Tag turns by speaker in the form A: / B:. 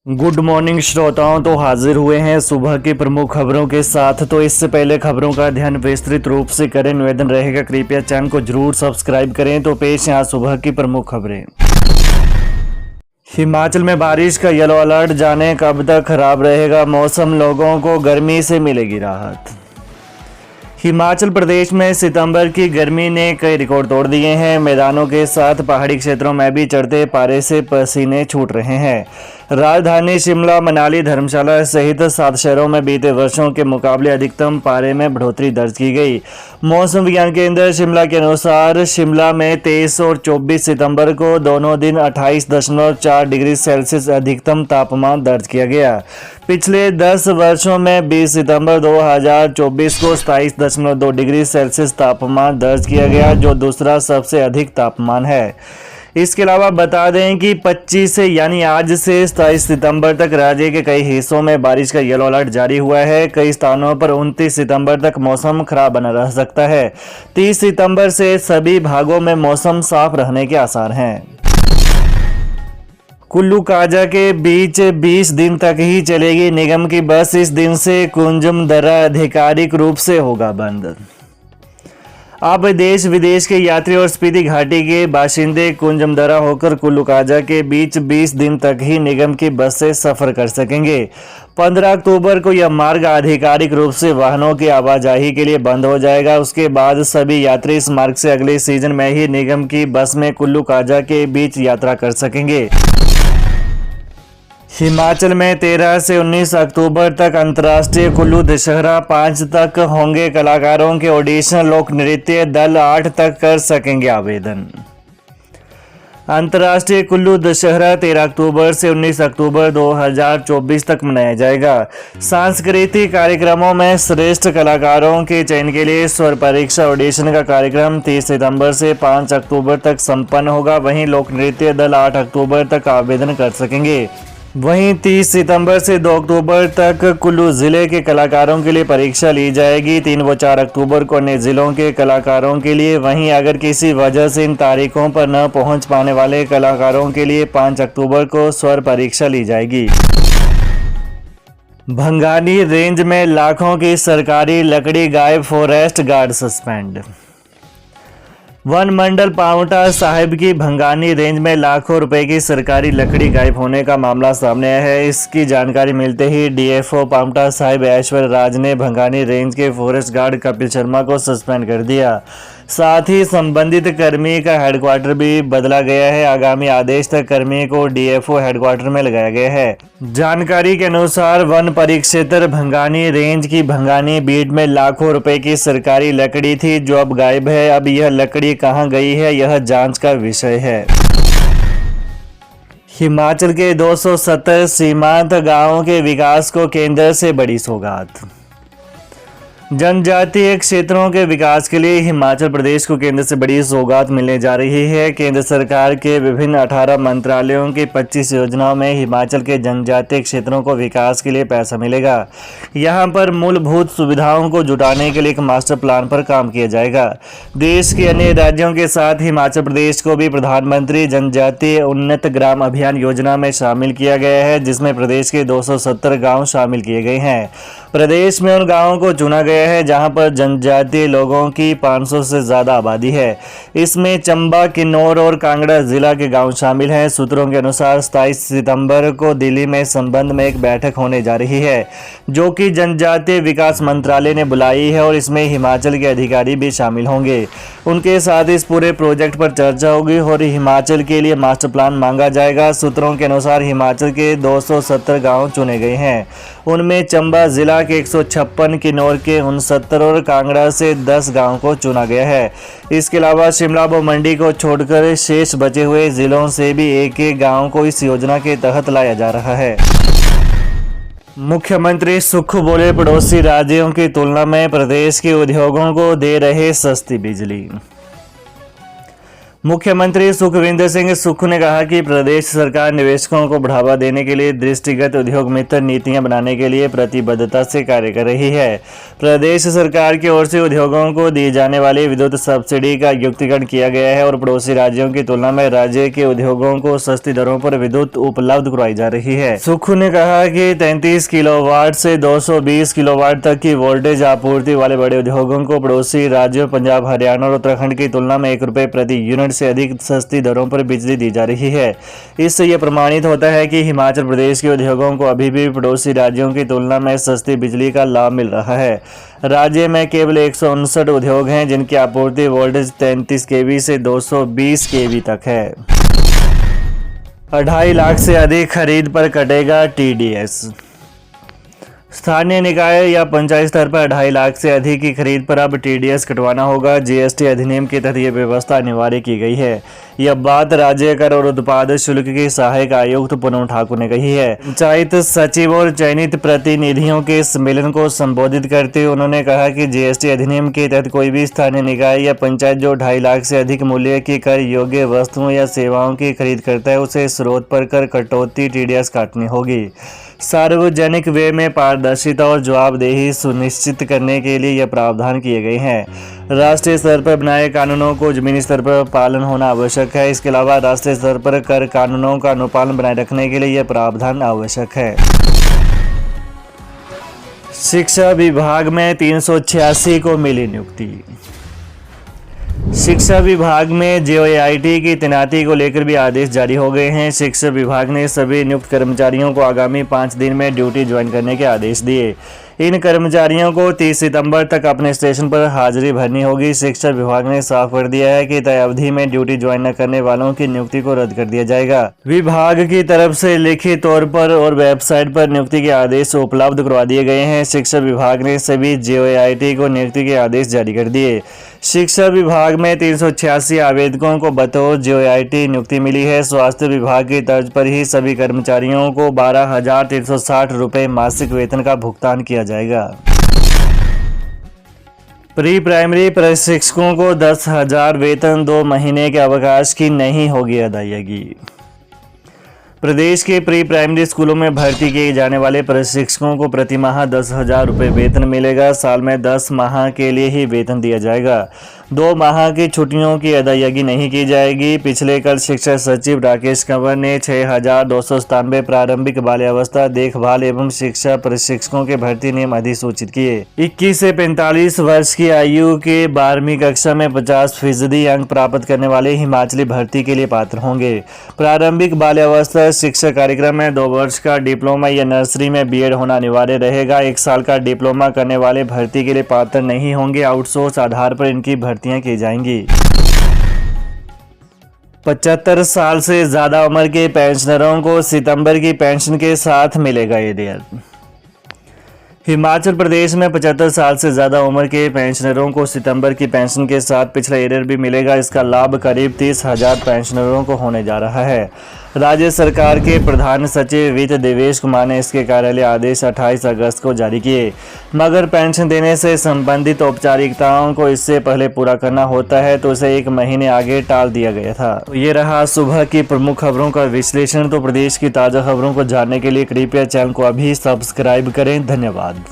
A: Good morning श्रोताओं। तो हाजिर हुए हैं सुबह की प्रमुख खबरों के साथ। तो इससे पहले खबरों का ध्यान विस्तृत रूप से करें, निवेदन रहेगा कृपया चैनल को जरूर सब्सक्राइब करें। तो पेश यहाँ सुबह की प्रमुख खबरें। हिमाचल में बारिश का येलो अलर्ट, जाने कब तक खराब रहेगा मौसम, लोगों को गर्मी से मिलेगी राहत। हिमाचल प्रदेश में सितंबर की गर्मी ने कई रिकॉर्ड तोड़ दिए हैं। मैदानों के साथ पहाड़ी क्षेत्रों में भी चढ़ते पारे से पसीने छूट रहे हैं। राजधानी शिमला, मनाली, धर्मशाला सहित 7 शहरों में बीते वर्षों के मुकाबले अधिकतम पारे में बढ़ोतरी दर्ज की गई। मौसम विज्ञान केंद्र शिमला के अनुसार शिमला में 23 और 24 सितंबर को दोनों दिन 28.4 डिग्री सेल्सियस अधिकतम तापमान दर्ज किया गया। पिछले 10 वर्षों में 20 सितंबर 2024 को 27.2 डिग्री सेल्सियस तापमान दर्ज किया गया, जो दूसरा सबसे अधिक तापमान है। इसके अलावा बता दें कि 25 से यानी आज से 27 सितंबर तक राज्य के कई हिस्सों में बारिश का येलो अलर्ट जारी हुआ है। कई स्थानों पर 29 सितंबर तक मौसम खराब बना रह सकता है। 30 सितंबर से सभी भागों में मौसम साफ रहने के आसार हैं। कुल्लू काजा के बीच 20 दिन तक ही चलेगी निगम की बस। इस दिन से कुंजम दर्रा आधिकारिक रूप से होगा बंद। अब देश विदेश के यात्री और स्पीति घाटी के बाशिंदे कुंजम दर्रा होकर कुल्लू काजा के बीच 20 दिन तक ही निगम की बस से सफर कर सकेंगे। 15 अक्टूबर को यह मार्ग आधिकारिक रूप से वाहनों की आवाजाही के लिए बंद हो जाएगा। उसके बाद सभी यात्री इस मार्ग से अगले सीजन में ही निगम की बस में कुल्लू काजा के बीच यात्रा कर सकेंगे। हिमाचल में 13 से 19 अक्टूबर तक अंतर्राष्ट्रीय कुल्लू दशहरा। 5 तक होंगे कलाकारों के ऑडिशन। लोक नृत्य दल 8 तक कर सकेंगे आवेदन। अंतर्राष्ट्रीय कुल्लू दशहरा 13 अक्टूबर से 19 अक्टूबर 2024 तक मनाया जाएगा। सांस्कृतिक कार्यक्रमों में श्रेष्ठ कलाकारों के चयन के लिए स्वर परीक्षा ऑडिशन का कार्यक्रम 30 सितंबर से 5 अक्टूबर तक संपन्न होगा। वहीं लोक नृत्य दल 8 अक्टूबर तक आवेदन कर सकेंगे। वहीं 30 सितंबर से 2 अक्टूबर तक कुल्लू जिले के कलाकारों के लिए परीक्षा ली जाएगी। 3 व 4 अक्टूबर को अन्य जिलों के कलाकारों के लिए। वहीं अगर किसी वजह से इन तारीखों पर न पहुंच पाने वाले कलाकारों के लिए 5 अक्टूबर को स्वर परीक्षा ली जाएगी। भंगानी रेंज में लाखों की सरकारी लकड़ी गायब, फॉरेस्ट गार्ड सस्पेंड। वन मंडल पांवटा साहिब की भंगानी रेंज में लाखों रुपए की सरकारी लकड़ी गायब होने का मामला सामने आया है। इसकी जानकारी मिलते ही डीएफओ पांवटा साहिब ऐश्वर्य राज ने भंगानी रेंज के फॉरेस्ट गार्ड कपिल शर्मा को सस्पेंड कर दिया। साथ ही संबंधित कर्मी का हेडक्वार्टर भी बदला गया है। आगामी आदेश तक कर्मी को डीएफओ हेडक्वार्टर में लगाया गया है। जानकारी के अनुसार वन परिक्षेत्र भंगानी रेंज की भंगानी बीट में लाखों रुपए की सरकारी लकड़ी थी, जो अब गायब है। अब यह लकड़ी कहां गई है, यह जांच का विषय है। हिमाचल के 270 सीमांत गांवों के विकास को केंद्र से बड़ी सौगात। जनजातीय क्षेत्रों के विकास के लिए हिमाचल प्रदेश को केंद्र से बड़ी सौगात मिलने जा रही है। केंद्र सरकार के विभिन्न 18 मंत्रालयों की 25 योजनाओं में हिमाचल के जनजातीय क्षेत्रों को विकास के लिए पैसा मिलेगा। यहां पर मूलभूत सुविधाओं को जुटाने के लिए एक मास्टर प्लान पर काम किया जाएगा। देश के अन्य राज्यों के साथ हिमाचल प्रदेश को भी प्रधानमंत्री जनजातीय उन्नत ग्राम अभियान योजना में शामिल किया गया है, जिसमें प्रदेश के 270 गाँव शामिल किए गए हैं। प्रदेश में उन गाँवों को चुना गया है जहां पर जनजातीय लोगों की 500 से ज्यादा आबादी है। इसमें चंबा, किन्नौर और कांगड़ा जिला के गांव शामिल हैं। सूत्रों के अनुसार 27 सितंबर को दिल्ली में इस संबंध में एक बैठक होने जा रही है, जो कि जनजातीय विकास मंत्रालय ने बुलाई है, और इसमें हिमाचल के अधिकारी भी शामिल होंगे। उनके साथ इस पूरे प्रोजेक्ट पर चर्चा होगी और हिमाचल के लिए मास्टर प्लान मांगा जाएगा। सूत्रों के अनुसार हिमाचल के 270 गाँव चुने गए हैं। उनमें चंबा जिला के 156, किन्नौर के 69 और कांगड़ा से 10 गांव को चुना गया है। इसके अलावा शिमला व मंडी को छोड़कर शेष बचे हुए जिलों से भी एक गांव को इस योजना के तहत लाया जा रहा है। मुख्यमंत्री सुक्खू बोले, पड़ोसी राज्यों की तुलना में प्रदेश के उद्योगों को दे रहे सस्ती बिजली। मुख्यमंत्री सुखविंदर सिंह सुक्खू ने कहा कि प्रदेश सरकार निवेशकों को बढ़ावा देने के लिए दृष्टिगत उद्योग मित्र नीतियां बनाने के लिए प्रतिबद्धता से कार्य कर रही है। प्रदेश सरकार की ओर से उद्योगों को दी जाने वाली विद्युत सब्सिडी का युक्तिकरण किया गया है और पड़ोसी राज्यों की तुलना में राज्य के उद्योगों को सस्ती दरों पर विद्युत उपलब्ध करवाई जा रही है। सुक्खू ने कहा कि 33 किलोवाट से 220 किलोवाट तक की वोल्टेज आपूर्ति वाले बड़े उद्योगों को पड़ोसी राज्यों पंजाब, हरियाणा और उत्तराखंड की तुलना में ₹1 प्रति यूनिट से अधिक सस्ती दरों पर बिजली दी जा रही है। इससे यह प्रमाणित होता है कि हिमाचल प्रदेश के उद्योगों को अभी भी पड़ोसी राज्यों की तुलना में सस्ती बिजली का लाभ मिल रहा है। राज्य में केवल 159 उद्योग हैं जिनकी आपूर्ति वोल्टेज 33 kV से 220 kV तक है। 2.5 लाख से अधिक खरीद पर कटेगा TDS। स्थानीय निकाय या पंचायत स्तर पर 2.5 लाख से अधिक की खरीद पर अब TDS कटवाना होगा। GST अधिनियम के तहत यह व्यवस्था अनिवार्य की गई है। यह बात राज्य कर और उत्पाद शुल्क की सहायक आयुक्त पूनम ठाकुर ने कही है। पंचायत सचिव और चयनित प्रतिनिधियों के सम्मेलन को संबोधित करते हुए उन्होंने कहा कि GST अधिनियम के तहत कोई भी स्थानीय निकाय या पंचायत जो 2.5 लाख से अधिक मूल्य की कर योग्य वस्तुओं या सेवाओं की खरीद करता है उसे स्रोत पर कर कटौती TDS काटनी होगी। सार्वजनिक व्यय में पारदर्शिता और जवाबदेही सुनिश्चित करने के लिए यह प्रावधान किए गए हैं। राष्ट्रीय स्तर पर बनाए कानूनों को जमीनी स्तर पर पालन होना आवश्यक है। इसके अलावा राष्ट्रीय स्तर पर कर कानूनों का अनुपालन बनाए रखने के लिए यह प्रावधान आवश्यक है। शिक्षा विभाग में 386 को मिली नियुक्ति। शिक्षा विभाग में JOIT की तैनाती को लेकर भी आदेश जारी हो गए हैं। शिक्षा विभाग ने सभी नियुक्त कर्मचारियों को आगामी 5 दिन में ड्यूटी ज्वाइन करने के आदेश दिए। इन कर्मचारियों को 30 सितंबर तक अपने स्टेशन पर हाजिरी भरनी होगी। शिक्षा विभाग ने साफ कर दिया है कि तय अवधि में ड्यूटी ज्वाइन न करने वालों की नियुक्ति को रद्द कर दिया जाएगा। विभाग की तरफ से लिखित तौर पर और वेबसाइट पर नियुक्ति के आदेश उपलब्ध करवा दिए गए हैं। शिक्षा विभाग ने सभी JOIT को नियुक्ति के आदेश जारी कर दिए। शिक्षा विभाग में 386 आवेदकों को बतौर JOIT नियुक्ति मिली है। स्वास्थ्य विभाग की तर्ज पर ही सभी कर्मचारियों को 12,360 रुपये मासिक वेतन का भुगतान किया जाएगा। प्री प्राइमरी प्रशिक्षकों को 10,000 वेतन 2 महीने के अवकाश की नहीं होगी अदायगी। प्रदेश के प्री प्राइमरी स्कूलों में भर्ती किए जाने वाले प्रशिक्षकों को प्रति माह 10,000 रुपये वेतन मिलेगा। साल में 10 माह के लिए ही वेतन दिया जाएगा। 2 माह की छुट्टियों की अदायगी नहीं की जाएगी। पिछले कल शिक्षा सचिव राकेश कंवर ने 6,297 प्रारंभिक बाल्यावस्था देखभाल एवं शिक्षा प्रशिक्षकों के भर्ती नियम अधिसूचित किए। 21 से 45 वर्ष की आयु के 12वीं कक्षा में 50% अंक प्राप्त करने वाले हिमाचली भर्ती के लिए पात्र होंगे। प्रारंभिक बाल्यावस्था शिक्षा कार्यक्रम में 2 वर्ष का डिप्लोमा या नर्सरी में BEd होना अनिवार्य रहेगा। 1 साल का डिप्लोमा करने वाले भर्ती के लिए पात्र नहीं होंगे। आउटसोर्स आधार पर इनकी भर्तियां की जाएंगी। 75 साल से ज्यादा उम्र के पेंशनरों को सितंबर की पेंशन के साथ मिलेगा एरियर। हिमाचल प्रदेश में 75 साल से ज़्यादा उम्र के पेंशनरों को सितंबर की पेंशन के साथ पिछला एरियर भी मिलेगा। इसका लाभ करीब 30,000 पेंशनरों को होने जा रहा है। राज्य सरकार के प्रधान सचिव वित्त देवेश कुमार ने इसके कार्यालय आदेश 28 अगस्त को जारी किए। मगर पेंशन देने से संबंधित औपचारिकताओं को इससे पहले पूरा करना होता है तो उसे 1 महीने आगे टाल दिया गया था। ये रहा सुबह की प्रमुख खबरों का विश्लेषण। तो प्रदेश की ताज़ा खबरों को जानने के लिए कृपया चैनल को अभी सब्सक्राइब करें। धन्यवाद।